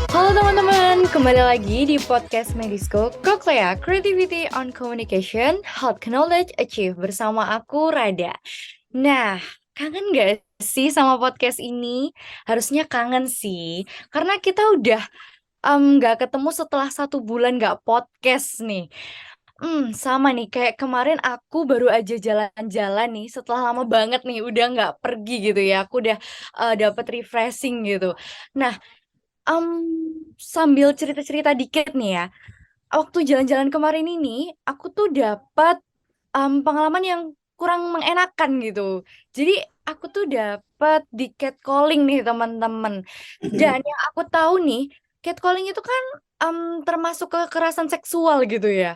Halo teman-teman, kembali lagi di podcast Medisco Cochlea Creativity on Communication Help Knowledge Achieve bersama aku Rada. Nah, kangen gak sih sama podcast ini? Harusnya kangen sih, karena kita udah gak ketemu setelah 1 bulan gak podcast nih. Sama nih, kayak kemarin aku baru aja jalan-jalan nih setelah lama banget nih udah nggak pergi gitu ya. Aku udah dapet refreshing gitu. Nah, sambil cerita-cerita dikit nih ya, waktu jalan-jalan kemarin ini, aku tuh dapat pengalaman yang kurang mengenakan gitu. Jadi aku tuh dapat di catcalling nih teman-teman. Dan yang aku tahu nih, catcalling itu kan termasuk kekerasan seksual gitu ya.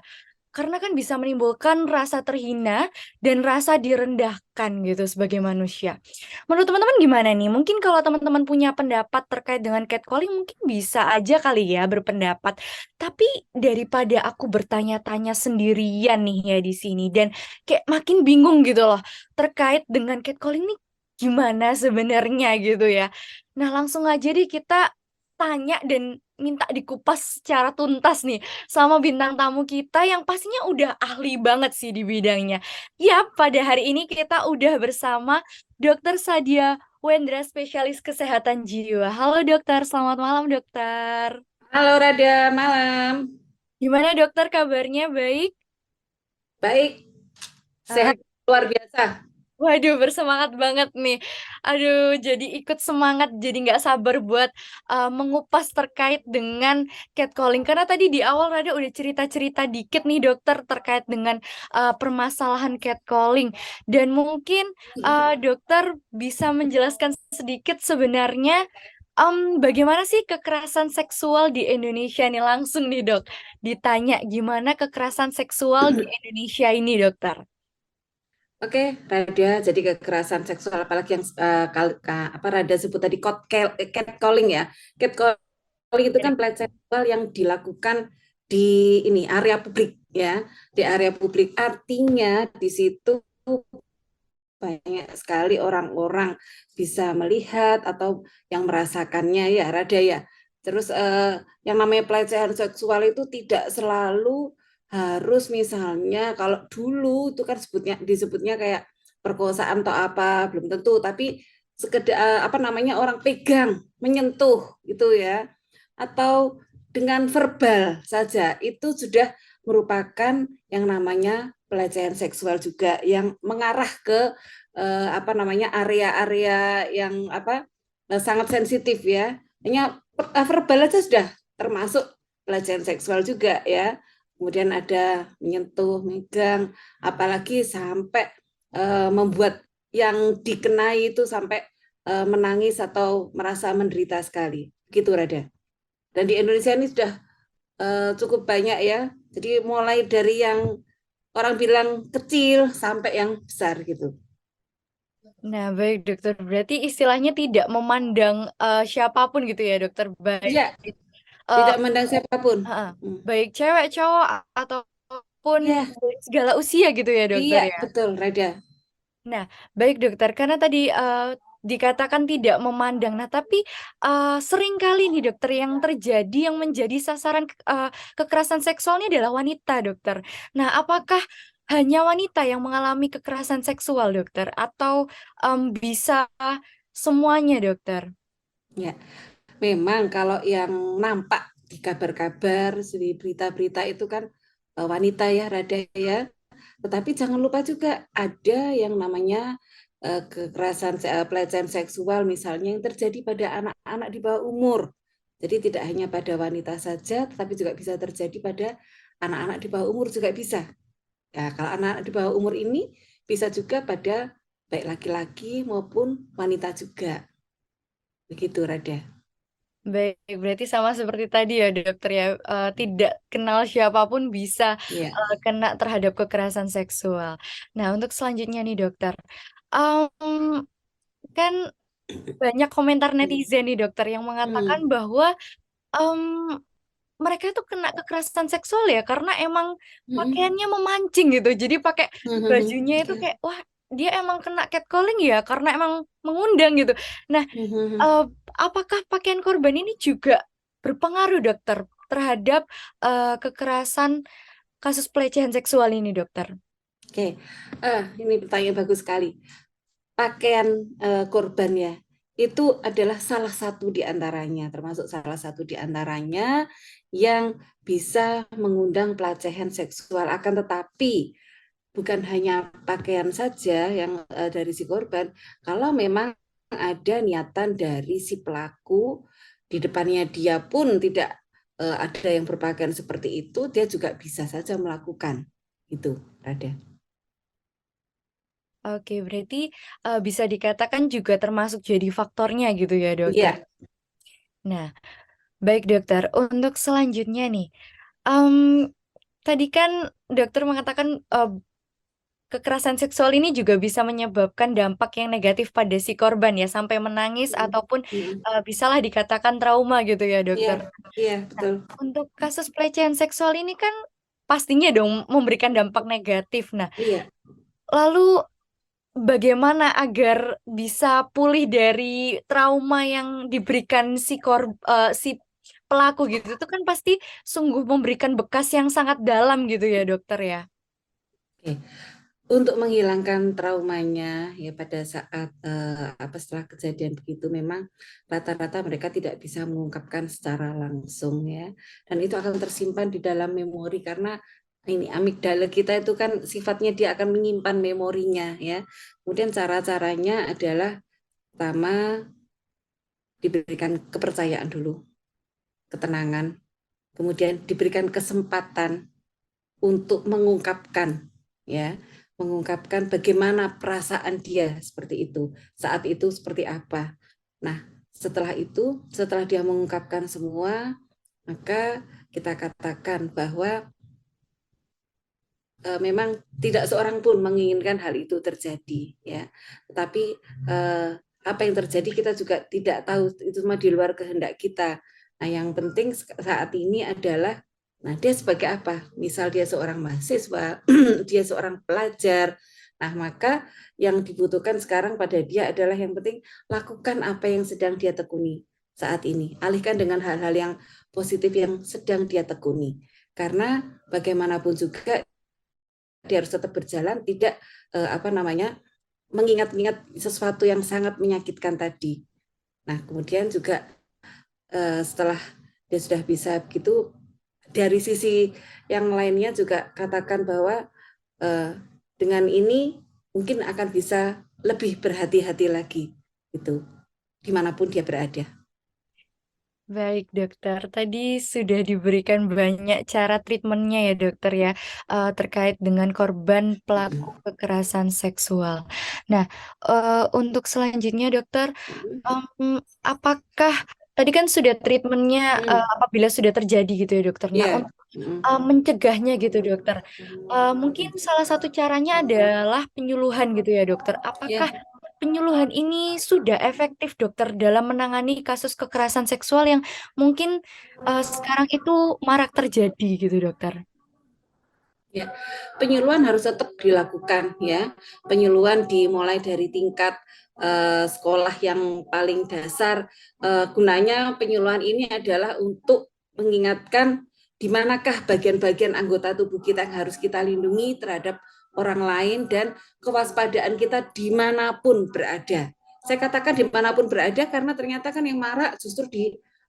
Karena kan bisa menimbulkan rasa terhina dan rasa direndahkan gitu sebagai manusia. Menurut teman-teman gimana nih? Mungkin kalau teman-teman punya pendapat terkait dengan catcalling mungkin bisa aja kali ya berpendapat. Tapi daripada aku bertanya-tanya sendirian nih ya di sini dan kayak makin bingung gitu loh terkait dengan catcalling nih gimana sebenarnya gitu ya. Nah, langsung aja deh kita tanya dan minta dikupas secara tuntas nih sama bintang tamu kita yang pastinya udah ahli banget sih di bidangnya. Ya, pada hari ini kita udah bersama Dokter Sadia Wendra, spesialis kesehatan jiwa. Halo dokter, selamat malam dokter. Halo Rada, malam. Gimana dokter kabarnya? Baik? Baik, sehat Oke. luar biasa. Waduh, bersemangat banget nih. Aduh, jadi ikut semangat, jadi nggak sabar buat mengupas terkait dengan catcalling. Karena tadi di awal Rada udah cerita-cerita dikit nih dokter terkait dengan permasalahan catcalling. Dan mungkin dokter bisa menjelaskan sedikit sebenarnya bagaimana sih kekerasan seksual di Indonesia nih langsung nih dok. Ditanya gimana kekerasan seksual di Indonesia ini dokter. Oke, Rada, jadi kekerasan seksual apalagi yang apa Rada sebut tadi catcalling ya. Catcalling itu kan pelecehan seksual yang dilakukan di ini area publik ya, di area publik. Artinya di situ banyak sekali orang-orang bisa melihat atau yang merasakannya ya Rada ya. Terus yang namanya pelecehan seksual itu tidak selalu harus misalnya kalau dulu itu kan disebutnya kayak perkosaan atau apa belum tentu, tapi sekedar apa namanya orang pegang menyentuh gitu ya, atau dengan verbal saja itu sudah merupakan yang namanya pelecehan seksual juga yang mengarah ke apa namanya area-area yang apa sangat sensitif ya. Hanya verbal aja sudah termasuk pelecehan seksual juga ya. Kemudian ada menyentuh, megang, apalagi sampai membuat yang dikenai itu sampai menangis atau merasa menderita sekali. Gitu Rada. Dan di Indonesia ini sudah cukup banyak ya. Jadi mulai dari yang orang bilang kecil sampai yang besar gitu. Nah, baik dokter. Berarti istilahnya tidak memandang siapapun gitu ya, dokter. Baik, Iya, eh, tidak memandang siapapun. ha-ha. Baik cewek, cowok, ataupun Iya, dari segala usia gitu ya, dokter iya ya. betul, Rada. Nah, baik dokter. Karena tadi dikatakan tidak memandang. Nah, tapi sering kali nih dokter yang terjadi yang menjadi sasaran kekerasan seksualnya adalah wanita, dokter. Nah, apakah hanya wanita yang mengalami kekerasan seksual, dokter, atau bisa semuanya, dokter? Ya, memang kalau yang nampak di kabar-kabar, di berita-berita itu kan wanita ya, Rada ya. Tetapi jangan lupa juga ada yang namanya kekerasan pelecehan seksual misalnya yang terjadi pada anak-anak di bawah umur. Jadi tidak hanya pada wanita saja, tetapi juga bisa terjadi pada anak-anak di bawah umur juga bisa. Ya, kalau anak-anak di bawah umur ini bisa juga pada baik laki-laki maupun wanita juga. Begitu, Rada. Baik, berarti sama seperti tadi ya dokter ya, tidak kenal siapapun bisa Iya. kena terhadap kekerasan seksual. Nah, untuk selanjutnya nih dokter, em, kan banyak komentar netizen nih dokter yang mengatakan Hmm. bahwa em, mereka itu kena kekerasan seksual ya karena emang Hmm. pakaiannya memancing gitu. Jadi pakai Hmm. bajunya itu Ya. kayak wah dia emang kena catcalling ya karena emang mengundang gitu. Nah, Hmm. eh, apakah pakaian korban ini juga berpengaruh dokter terhadap kekerasan kasus pelecehan seksual ini dokter? Oke, ini pertanyaan bagus sekali. Pakaian korban ya, itu adalah salah satu di antaranya, termasuk salah satu di antaranya yang bisa mengundang pelecehan seksual. Akan tetapi bukan hanya pakaian saja yang dari si korban, kalau memang ada niatan dari si pelaku di depannya dia pun tidak ada yang berpakaian seperti itu, dia juga bisa saja melakukan itu, Rada. Oke, berarti bisa dikatakan juga termasuk jadi faktornya gitu ya dokter. Iya. Nah, baik dokter, untuk selanjutnya nih, em, tadi kan dokter mengatakan kekerasan seksual ini juga bisa menyebabkan dampak yang negatif pada si korban ya, sampai menangis Mm, ataupun mm. bisalah dikatakan trauma gitu ya Iya, dokter. iya Nah, betul. untuk kasus pelecehan seksual ini kan pastinya dong memberikan dampak negatif. Nah, Iya. lalu bagaimana agar bisa pulih dari trauma yang diberikan si pelaku gitu? Itu kan pasti sungguh memberikan bekas yang sangat dalam gitu ya, dokter ya? Oke. Untuk menghilangkan traumanya ya pada saat setelah kejadian begitu memang rata-rata mereka tidak bisa mengungkapkan secara langsung ya, dan itu akan tersimpan di dalam memori karena ini amigdala kita itu kan sifatnya dia akan menyimpan memorinya ya. Kemudian cara-caranya adalah pertama diberikan kepercayaan dulu, ketenangan, kemudian diberikan kesempatan untuk mengungkapkan ya, mengungkapkan bagaimana perasaan dia seperti itu saat itu seperti apa. Nah, setelah itu setelah dia mengungkapkan semua, maka kita katakan bahwa memang tidak seorang pun menginginkan hal itu terjadi ya, tetapi apa yang terjadi kita juga tidak tahu, itu semua di luar kehendak kita. Nah, yang penting saat ini adalah, nah dia sebagai apa? Misal dia seorang mahasiswa, dia seorang pelajar. Nah, maka yang dibutuhkan sekarang pada dia adalah yang penting lakukan apa yang sedang dia tekuni saat ini. Alihkan dengan hal-hal yang positif yang sedang dia tekuni. Karena bagaimanapun juga dia harus tetap berjalan, tidak mengingat-ingat sesuatu yang sangat menyakitkan tadi. Nah, kemudian juga setelah dia sudah bisa begitu, dari sisi yang lainnya juga katakan bahwa dengan ini mungkin akan bisa lebih berhati-hati lagi itu dimanapun dia berada. Baik dokter, tadi sudah diberikan banyak cara treatmentnya ya dokter ya, terkait dengan korban pelaku kekerasan seksual. Nah, untuk selanjutnya dokter, apakah tadi kan sudah treatmentnya apabila sudah terjadi gitu ya dokter. Nah, Ya. untuk mencegahnya gitu dokter, mungkin salah satu caranya adalah penyuluhan gitu ya dokter. Apakah Ya. penyuluhan ini sudah efektif dokter dalam menangani kasus kekerasan seksual yang mungkin sekarang itu marak terjadi gitu dokter? Ya, penyuluhan harus tetap dilakukan ya. Penyuluhan dimulai dari tingkat sekolah yang paling dasar. Gunanya penyuluhan ini adalah untuk mengingatkan di manakah bagian-bagian anggota tubuh kita yang harus kita lindungi terhadap orang lain, dan kewaspadaan kita dimanapun berada. Saya katakan dimanapun berada karena ternyata kan yang marak justru di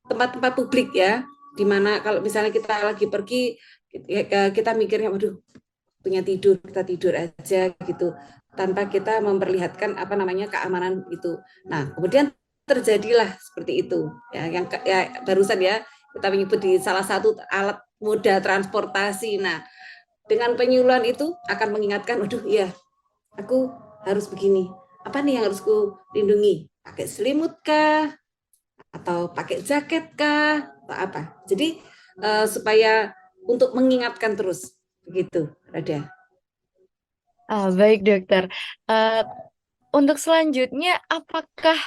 tempat-tempat publik ya, dimana kalau misalnya kita lagi pergi, kita mikirnya waduh punya tidur, kita tidur aja gitu tanpa kita memperlihatkan apa namanya keamanan itu. Nah, kemudian terjadilah seperti itu ya, yang ya barusan ya kita menyebut di salah satu alat moda transportasi. Nah, dengan penyuluhan itu akan mengingatkan, waduh iya aku harus begini, apa nih yang harus ku lindungi, pakai selimut kah, atau pakai jaket kah atau apa. Jadi supaya untuk mengingatkan terus begitu, Rada. Baik dokter. Eh, untuk selanjutnya, apakah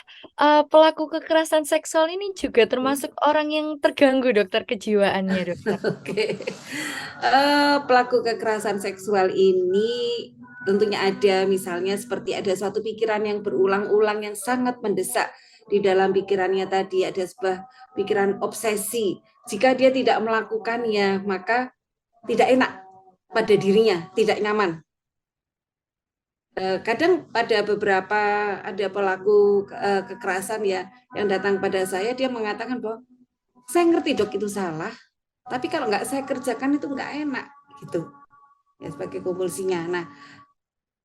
pelaku kekerasan seksual ini juga termasuk orang yang terganggu dokter kejiwaannya dokter? Oke. Pelaku kekerasan seksual ini tentunya ada, misalnya seperti ada suatu pikiran yang berulang-ulang yang sangat mendesak di dalam pikirannya tadi, ada sebuah pikiran obsesi. Jika dia tidak melakukannya, maka tidak enak pada dirinya, tidak nyaman. Kadang pada beberapa ada pelaku kekerasan ya yang datang pada saya, dia mengatakan bahwa saya ngerti dok itu salah, tapi kalau nggak saya kerjakan itu nggak enak gitu ya, sebagai kompulsinya. Nah,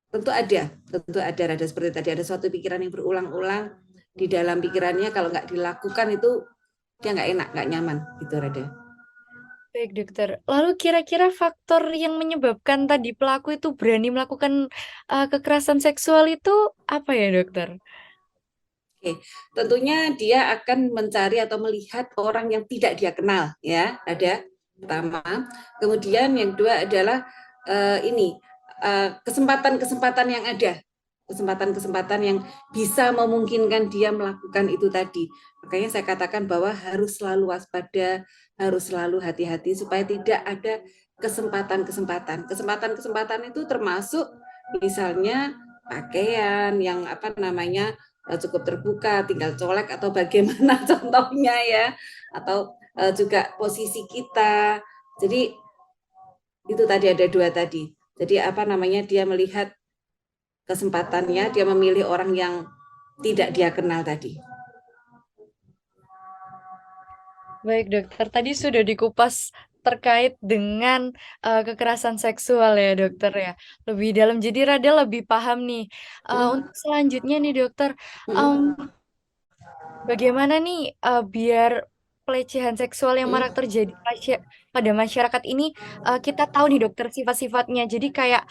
tentu ada seperti tadi, ada suatu pikiran yang berulang-ulang di dalam pikirannya, kalau nggak dilakukan itu dia nggak enak, nggak nyaman gitu, Rada. Baik dokter. Lalu kira-kira faktor yang menyebabkan tadi pelaku itu berani melakukan kekerasan seksual itu apa ya dokter? Oke, tentunya dia akan mencari atau melihat orang yang tidak dia kenal, ya, ada pertama. Kemudian yang kedua adalah ini kesempatan-kesempatan yang ada, kesempatan-kesempatan yang bisa memungkinkan dia melakukan itu tadi. Makanya saya katakan bahwa harus selalu waspada, harus selalu hati-hati supaya tidak ada kesempatan-kesempatan. Kesempatan-kesempatan itu termasuk misalnya pakaian yang apa namanya cukup terbuka, tinggal colek atau bagaimana contohnya ya, atau juga posisi kita. Jadi itu tadi ada dua tadi. Jadi apa namanya, dia melihat kesempatannya, dia memilih orang yang tidak dia kenal tadi. Baik dokter, tadi sudah dikupas terkait dengan kekerasan seksual ya dokter ya. Lebih dalam, jadi Rada lebih paham nih. Hmm. Untuk selanjutnya nih dokter, em, Hmm. bagaimana nih biar pelecehan seksual yang marak Hmm. terjadi pada masyarakat ini, kita tahu nih dokter sifat-sifatnya. Jadi kayak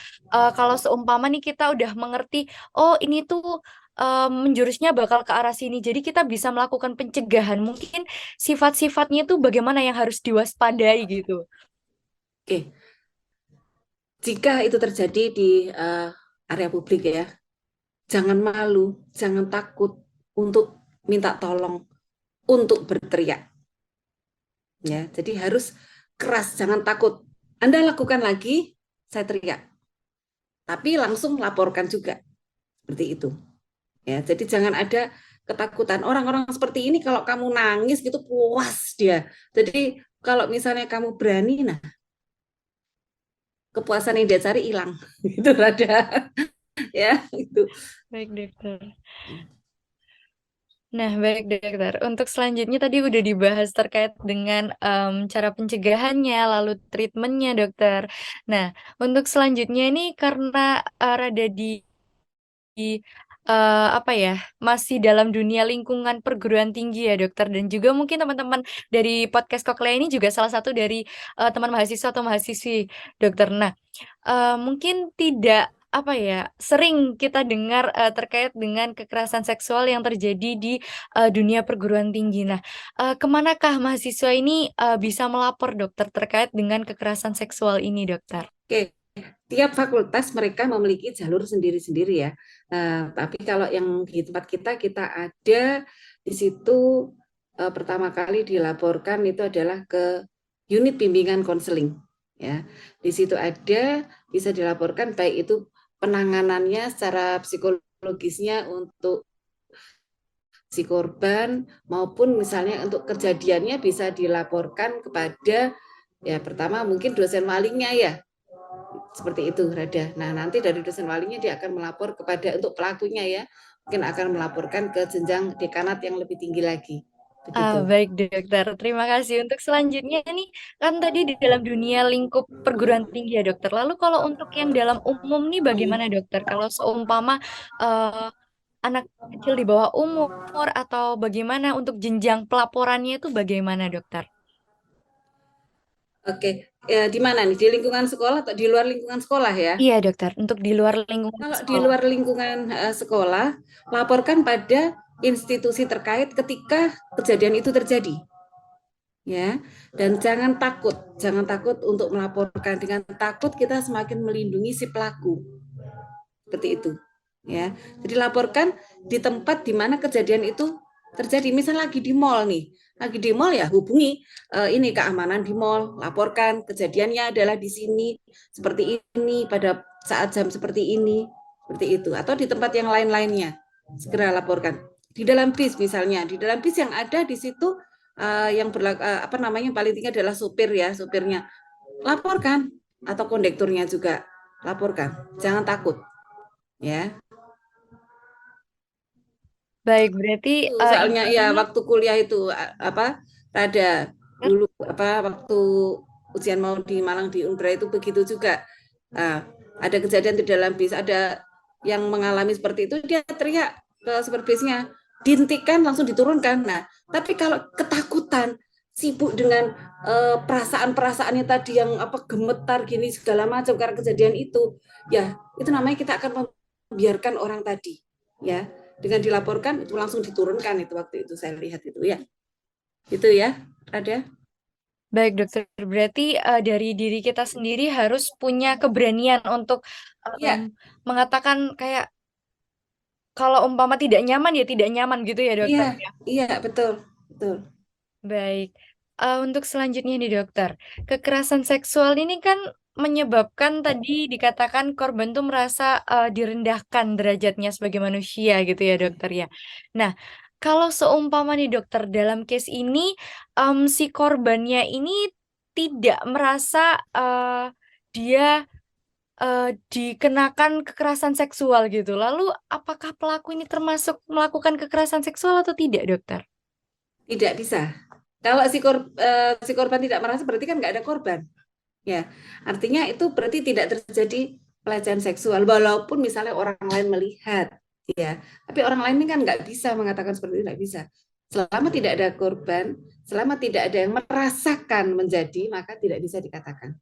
kalau seumpama nih kita udah mengerti, oh ini tuh menjurusnya bakal ke arah sini. Jadi kita bisa melakukan pencegahan. Mungkin sifat-sifatnya itu bagaimana yang harus diwaspadai gitu. Oke, jika itu terjadi di area publik ya, jangan malu, jangan takut untuk minta tolong, untuk berteriak. Ya, jadi harus keras, jangan takut. Anda lakukan lagi, saya teriak. Tapi langsung laporkan juga, seperti itu. Ya, jadi jangan ada ketakutan. Orang-orang seperti ini kalau kamu nangis gitu puas dia. Jadi kalau misalnya kamu berani, nah kepuasan yang dia cari hilang. Itu ada ya, itu. Baik dokter. Nah, baik dokter. Untuk selanjutnya tadi udah dibahas terkait dengan cara pencegahannya, lalu treatmentnya dokter. Nah, untuk selanjutnya ini karena rada apa ya, masih dalam dunia lingkungan perguruan tinggi ya dokter, dan juga mungkin teman-teman dari podcast Koklea ini juga salah satu dari teman mahasiswa atau mahasiswi dokter. Nah, mungkin tidak apa ya, sering kita dengar terkait dengan kekerasan seksual yang terjadi di dunia perguruan tinggi. Nah, kemanakah mahasiswa ini bisa melapor dokter terkait dengan kekerasan seksual ini dokter? Oke, tiap fakultas mereka memiliki jalur sendiri-sendiri ya. Tapi kalau yang di tempat kita, kita ada di situ pertama kali dilaporkan itu adalah ke unit bimbingan konseling. Ya, di situ ada, bisa dilaporkan baik itu penanganannya secara psikologisnya untuk si korban maupun misalnya untuk kejadiannya bisa dilaporkan kepada ya pertama mungkin dosen walingnya ya, seperti itu Rada. Nah nanti dari dosen walinya dia akan melapor kepada untuk pelakunya ya, mungkin akan melaporkan ke jenjang dekanat yang lebih tinggi lagi begitu. Baik dokter, terima kasih. Untuk selanjutnya nih, kan tadi di dalam dunia lingkup perguruan tinggi ya dokter. Lalu kalau untuk yang dalam umum nih bagaimana dokter? Kalau seumpama eh, anak kecil di bawah umur atau bagaimana untuk jenjang pelaporannya itu bagaimana dokter? Oke, ya, di mana nih, di lingkungan sekolah atau di luar lingkungan sekolah ya? Iya dokter, untuk di luar lingkungan Kalau di sekolah. luar lingkungan sekolah, laporkan pada institusi terkait ketika kejadian itu terjadi, ya. Dan jangan takut untuk melaporkan. Dengan takut kita semakin melindungi si pelaku, seperti itu, ya. Jadi laporkan di tempat di mana kejadian itu terjadi. Misal lagi di mall nih, lagi di mall ya hubungi ini keamanan di mall, laporkan kejadiannya adalah di sini seperti ini pada saat jam seperti ini, seperti itu. Atau di tempat yang lain-lainnya segera laporkan. Di dalam bis misalnya, di dalam bis yang ada di situ yang apa namanya paling tinggi adalah supir ya, supirnya laporkan, atau kondekturnya juga laporkan. Jangan takut, ya. Baik, berarti Soalnya ya intinya waktu kuliah itu apa rada dulu apa waktu ujian mau di Malang di Unbra itu begitu juga. Nah, ada kejadian di dalam bis, ada yang mengalami seperti itu, dia teriak ke supervisnya, dihentikan, langsung diturunkan. Nah, tapi kalau ketakutan, sibuk dengan perasaan-perasaannya tadi yang apa gemetar gini segala macam karena kejadian ya itu namanya kita akan membiarkan orang tadi, ya. Dengan dilaporkan itu langsung diturunkan, itu waktu itu saya lihat itu ya. Itu ya, ada. baik dokter, berarti dari diri kita sendiri harus punya keberanian untuk Iya, mengatakan kayak kalau umpama tidak nyaman ya tidak nyaman gitu ya iya, dokter ya. iya, betul, betul. Baik. Untuk selanjutnya nih dokter, kekerasan seksual ini kan menyebabkan tadi dikatakan korban tuh merasa direndahkan derajatnya sebagai manusia gitu ya dokter ya. Nah, kalau seumpama nih dokter dalam case ini si korbannya ini tidak merasa dia dikenakan kekerasan seksual gitu. Lalu apakah pelaku ini termasuk melakukan kekerasan seksual atau tidak dokter? Tidak bisa. Kalau si korban tidak merasa berarti kan nggak ada korban. Ya, artinya itu berarti tidak terjadi pelecehan seksual walaupun misalnya orang lain melihat, ya. Tapi orang lain ini kan nggak bisa mengatakan seperti itu, nggak bisa. Selama tidak ada korban, selama tidak ada yang merasakan menjadi, maka tidak bisa dikatakan.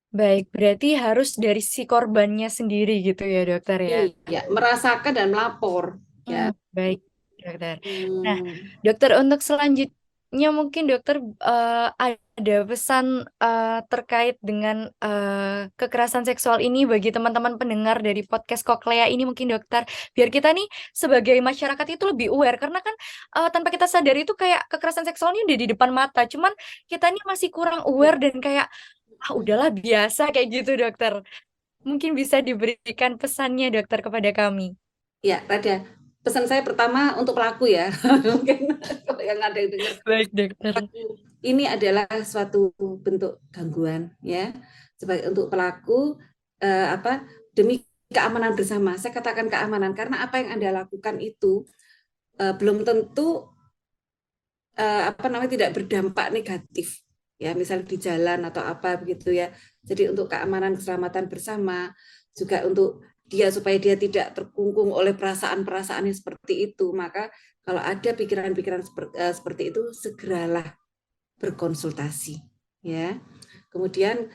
Baik, berarti harus dari si korbannya sendiri gitu ya, dokter ya? Iya, merasakan dan melapor, ya. Baik, dokter. Nah, Hmm, dokter untuk selanjutnya mungkin dokter ada pesan terkait dengan kekerasan seksual ini bagi teman-teman pendengar dari podcast Koklea ini mungkin dokter, biar kita nih sebagai masyarakat itu lebih aware karena kan tanpa kita sadari itu kayak kekerasan seksualnya udah di depan mata, cuman kita nih masih kurang aware dan kayak ah udahlah biasa kayak gitu dokter. Mungkin bisa diberikan pesannya dokter kepada kami. ya, ada. Pesan saya pertama untuk pelaku ya, mungkin kalau yang ada yang dengar, Baik dokter. ini adalah suatu bentuk gangguan, ya. Sebagai untuk pelaku apa demi keamanan bersama. Saya katakan keamanan karena apa yang Anda lakukan itu belum tentu apa namanya tidak berdampak negatif, ya, misal di jalan atau apa begitu ya. Jadi untuk keamanan keselamatan bersama, juga untuk dia supaya dia tidak terkungkung oleh perasaan-perasaan yang seperti itu, maka kalau ada pikiran-pikiran seperti itu segeralah berkonsultasi, ya. Kemudian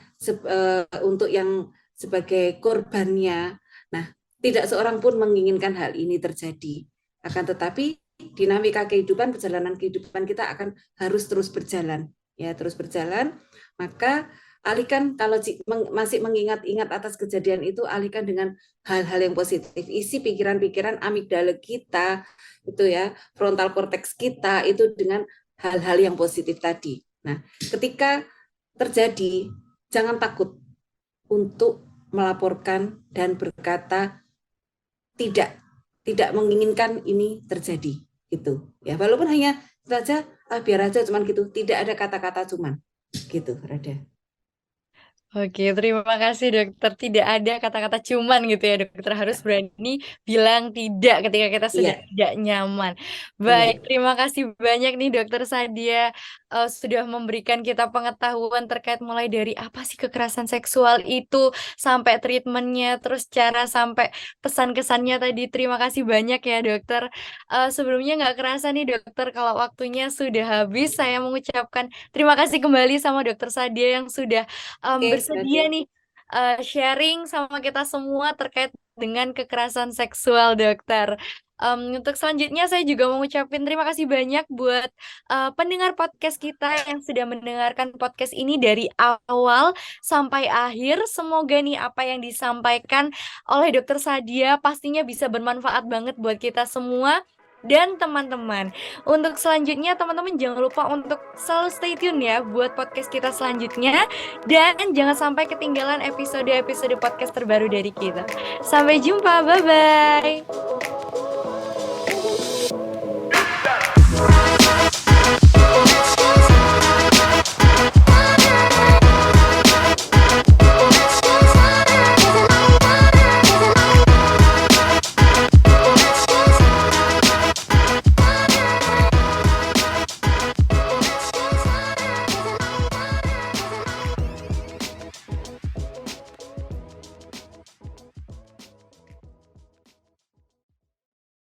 untuk yang sebagai korbannya, nah, tidak seorang pun menginginkan hal ini terjadi, akan tetapi dinamika kehidupan, perjalanan kehidupan kita akan harus terus berjalan, ya, terus berjalan. Maka alihkan, kalau masih mengingat-ingat atas kejadian itu, alihkan dengan hal-hal yang positif. Isi pikiran-pikiran amigdala kita itu ya, frontal cortex kita itu dengan hal-hal yang positif tadi. Nah, ketika terjadi, jangan takut untuk melaporkan dan berkata tidak, tidak menginginkan ini terjadi, gitu. Ya, walaupun hanya saja biar aja cuman gitu, tidak ada kata-kata cuman, gitu, Rada. Oke, terima kasih dokter. Tidak ada kata-kata cuman gitu ya dokter. Harus berani bilang tidak ketika kita sedang Iya, tidak nyaman. Baik, iya, terima kasih banyak nih dokter Sadia sudah memberikan kita pengetahuan terkait mulai dari apa sih kekerasan seksual itu sampai treatmentnya, terus cara sampai pesan-kesannya tadi. Terima kasih banyak ya dokter. Sebelumnya nggak kerasa nih dokter kalau waktunya sudah habis. Saya mengucapkan terima kasih kembali sama dokter Sadia yang sudah oke, bersedia Rada. nih sharing sama kita semua terkait dengan kekerasan seksual, dokter. Untuk selanjutnya saya juga mau ngucapin terima kasih banyak buat pendengar podcast kita yang sudah mendengarkan podcast ini dari awal sampai akhir. Semoga nih apa yang disampaikan oleh Dokter Sadia pastinya bisa bermanfaat banget buat kita semua dan teman-teman. Untuk selanjutnya teman-teman jangan lupa untuk selalu stay tune ya buat podcast kita selanjutnya dan jangan sampai ketinggalan episode-episode podcast terbaru dari kita. Sampai jumpa, bye-bye.